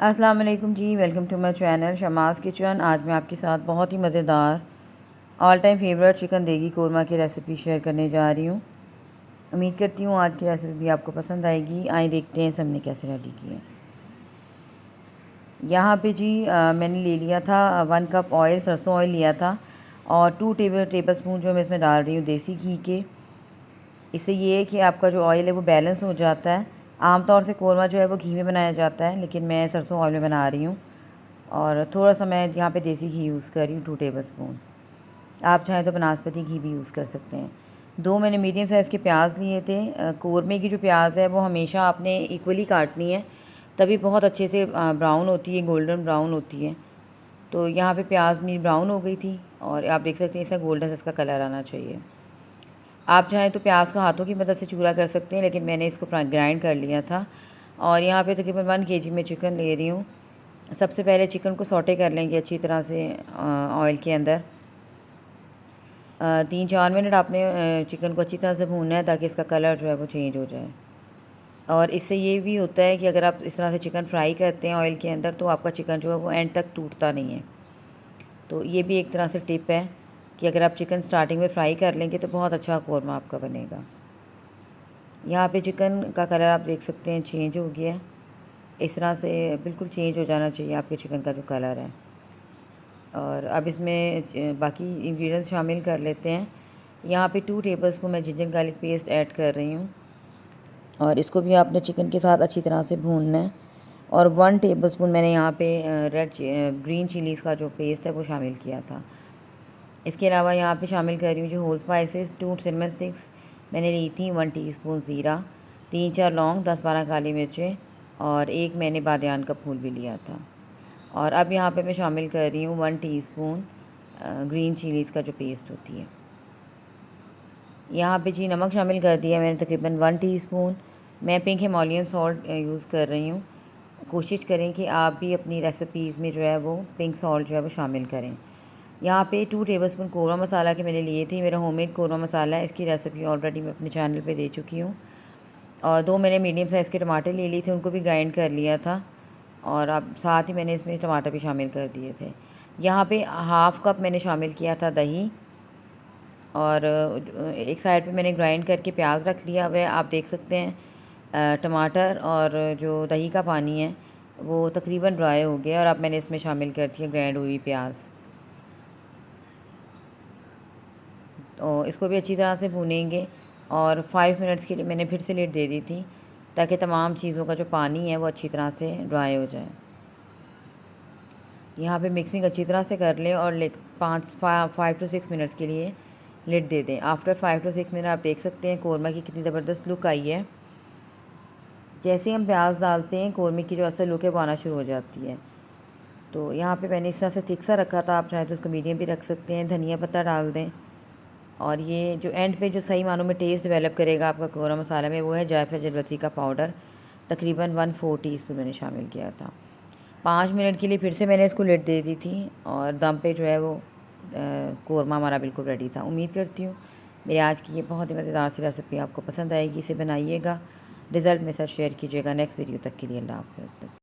अस्सलाम वालेकुम जी, welcome to my channel Shama's kitchen. आज मैं आपके साथ बहुत ही मज़ेदार ऑल टाइम फेवरेट चिकन देगी कोरमा की रेसिपी शेयर करने जा रही हूँ। उम्मीद करती हूँ आज की रेसिपी भी आपको पसंद आएगी। आइए देखते हैं सबने कैसे रेडी की है। यहाँ पे जी मैंने ले लिया था 1 कप ऑयल, सरसों ऑयल लिया था और 2 टेबल स्पून जो मैं इसमें डाल रही हूँ देसी घी के। इससे ये है कि आपका जो ऑयल है वो बैलेंस हो जाता है। आमतौर से कोरमा जो है वो घी में बनाया जाता है, लेकिन मैं सरसों ऑयल में बना रही हूँ और थोड़ा सा मैं यहाँ पे देसी घी यूज़ कर रही हूँ 2 टेबल स्पून। आप चाहें तो बनास्पति घी भी यूज़ कर सकते हैं। 2 मैंने मीडियम साइज़ के प्याज लिए थे। कोरमे की जो प्याज है वो हमेशा आपने इक्वली काटनी है, तभी बहुत अच्छे से ब्राउन होती है, गोल्डन ब्राउन होती है। तो यहाँ पे प्याज मेरी ब्राउन हो गई थी और आप देख सकते हैं इसका गोल्डन सा इसका कलर आना चाहिए। आप चाहें तो प्याज को हाथों की मदद से चूरा कर सकते हैं, लेकिन मैंने इसको ग्राइंड कर लिया था। और यहाँ पे तकरीबन 1 केजी में चिकन ले रही हूँ। सबसे पहले चिकन को सौटे कर लेंगे अच्छी तरह से ऑयल के अंदर। 3-4 मिनट आपने चिकन को अच्छी तरह से भूनना है ताकि इसका कलर जो है वो चेंज हो जाए। और इससे ये भी होता है कि अगर आप इस तरह से चिकन फ्राई करते हैं ऑयल के अंदर तो आपका चिकन जो है वो एंड तक टूटता नहीं है। तो ये भी एक तरह से टिप है कि अगर आप चिकन स्टार्टिंग में फ्राई कर लेंगे तो बहुत अच्छा कोरमा आपका बनेगा। यहाँ पे चिकन का कलर आप देख सकते हैं चेंज हो गया है। इस तरह से बिल्कुल चेंज हो जाना चाहिए आपके चिकन का जो कलर है। और अब इसमें बाकी इंग्रेडिएंट्स शामिल कर लेते हैं। यहाँ पे 2 टेबलस्पून मैं जिंजर गार्लिक पेस्ट ऐड कर रही हूँ और इसको भी आपने चिकन के साथ अच्छी तरह से भूनना है। और 1 टेबलस्पून मैंने यहाँ पे ग्रीन चिलीज़ का जो पेस्ट है वो शामिल किया था। इसके अलावा यहाँ पे शामिल कर रही हूँ जो होल स्पाइसेस, 2 सिनेमन स्टिक्स मैंने ली थी, 1 टीस्पून ज़ीरा, 3-4 लौंग, 10-12 काली मिर्चें और 1 मैंने बादियान का फूल भी लिया था। और अब यहाँ पे मैं शामिल कर रही हूँ 1 टीस्पून ग्रीन चिलीज़ का जो पेस्ट होती है। यहाँ पे जी नमक शामिल कर दिया मैंने तकरीबन 1 टीस्पून। मैं पिंक हिमालयन सॉल्ट यूज़ कर रही हूँ। कोशिश करें कि आप भी अपनी रेसिपीज़ में जो है वो पिंक सॉल्ट जो है वो शामिल करें। यहाँ पे 2 टेबलस्पून कोरमा मसाला के मैंने लिए थे। मेरा होममेड कोरमा मसाला है, इसकी रेसिपी ऑलरेडी मैं अपने चैनल पे दे चुकी हूँ। और 2 मैंने मीडियम साइज़ के टमाटर ले लिए थे, उनको भी ग्राइंड कर लिया था और अब साथ ही मैंने इसमें टमाटर भी शामिल कर दिए थे। यहाँ पे हाफ़ कप मैंने शामिल किया था दही और एक साइड पे मैंने ग्राइंड करके प्याज रख लिया हुआ है। आप देख सकते हैं टमाटर और जो दही का पानी है वो तकरीबन ड्राई हो गया और अब मैंने इसमें शामिल कर दिया ग्राइंड हुई प्याज। तो इसको भी अच्छी तरह से भूनेंगे और 5 मिनट्स के लिए मैंने फिर से लिड दे दी थी ताकि तमाम चीज़ों का जो पानी है वो अच्छी तरह से ड्राई हो जाए। यहाँ पे मिक्सिंग अच्छी तरह से कर लें और 5 to 6 मिनट्स के लिए लिड दे दें। आफ्टर 5 to 6 मिनट आप देख सकते हैं कोरमा की कितनी ज़बरदस्त लुक आई है। जैसे ही हम प्याज डालते हैं कोरमे की जो असल लुक है वो आना शुरू हो जाती है। तो यहाँ पे मैंने इस तरह से थिक सा रखा था, आप चाहें तो उसको मीडियम भी रख सकते हैं। धनिया पत्ता डाल दें और ये जो एंड पे जो सही मानों में टेस्ट डेवलप करेगा आपका कोरमा मसाला में वो है जायफल जलवतरी का पाउडर। तकरीबन 1/4 टीस्पून मैंने शामिल किया था। 5 मिनट के लिए फिर से मैंने इसको लिड दे दी थी और दम पे जो है वो कोरमा हमारा बिल्कुल रेडी था। उम्मीद करती हूँ मेरे आज की ये बहुत ही मज़ेदार सी रेसिपी आपको पसंद आएगी। इसे बनाइएगा, रिज़ल्ट मेरे साथ शेयर कीजिएगा। नेक्स्ट वीडियो तक के लिए अल्लाह हाफ़िज़।